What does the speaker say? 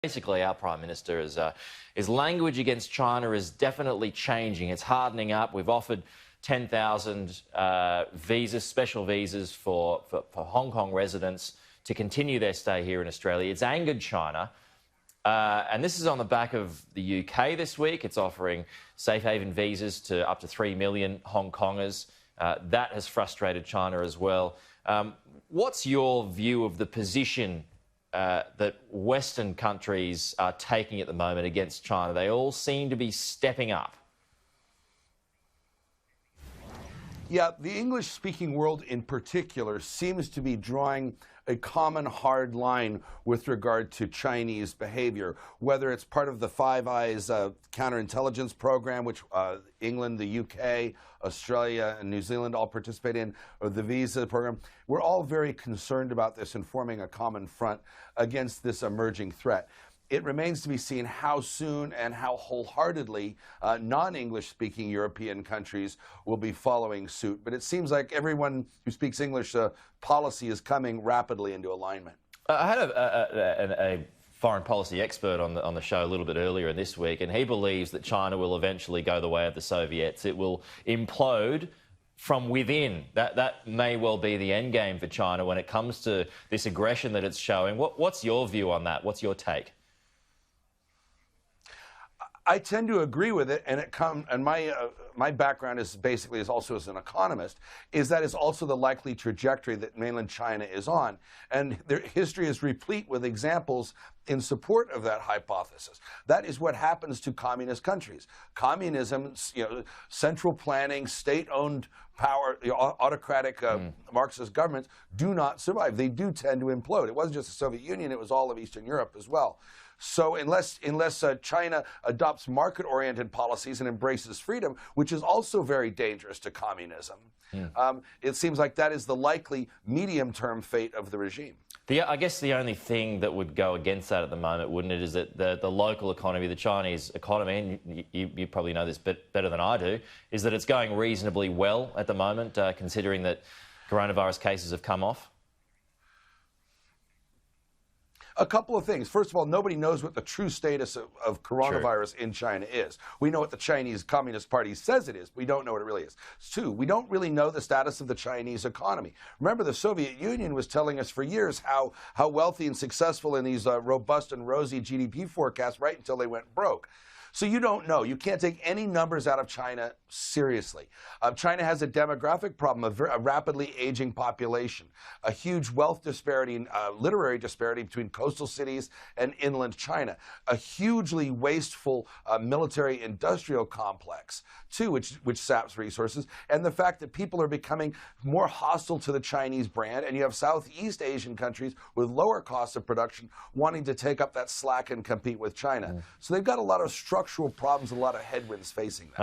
Basically, our Prime Minister his language against China is definitely changing. It's hardening up. We've offered 10,000 visas, special visas for Hong Kong residents to continue their stay here in Australia. It's angered China. And this is on the back of the UK this week. It's offering safe haven visas to up to 3 million Hong Kongers. That has frustrated China as well. What's your view of the position that Western countries are taking at the moment against China? They all seem to be stepping up. Yeah, the English-speaking world in particular seems to be drawing a common hard line with regard to Chinese behavior, whether it's part of the Five Eyes counterintelligence program, which England, the UK, Australia, and New Zealand all participate in, or the visa program. We're all very concerned about this and forming a common front against this emerging threat. It remains to be seen how soon and how wholeheartedly non-English-speaking European countries will be following suit. But it seems like everyone who speaks English policy is coming rapidly into alignment. I had a foreign policy expert on the show a little bit earlier this week, and he believes that China will eventually go the way of the Soviets. It will implode from within. That may well be the end game for China when it comes to this aggression that it's showing. What's your view on that? What's your take? I tend to agree with it, and my background is basically also as an economist, is that is also the likely trajectory that mainland China is on, and their history is replete with examples in support of that hypothesis. That is what happens to communist countries. Communism, central planning, state-owned power, autocratic Marxist governments do not survive. They do tend to implode. It wasn't just the Soviet Union; it was all of Eastern Europe as well. So unless China adopts market-oriented policies and embraces freedom, which is also very dangerous to communism, it seems like that is the likely medium-term fate of the regime. I guess the only thing that would go against that at the moment, wouldn't it, is that the local economy, the Chinese economy, and you probably know this better than I do, is that it's going reasonably well at the moment, considering that coronavirus cases have come off? A couple of things. First of all, nobody knows what the true status of coronavirus in China is. We know what the Chinese Communist Party says it is. We don't know what it really is. Two, we don't really know the status of the Chinese economy. Remember, the Soviet Union was telling us for years how wealthy and successful in these robust and rosy GDP forecasts right until they went broke. So you don't know. You can't take any numbers out of China seriously. China has a demographic problem, a rapidly aging population, a huge wealth disparity, literary disparity between coastal cities and inland China, a hugely wasteful military-industrial complex, too, which saps resources, and the fact that people are becoming more hostile to the Chinese brand, and you have Southeast Asian countries with lower costs of production wanting to take up that slack and compete with China. So they've got a lot of structural problems, a lot of headwinds facing them.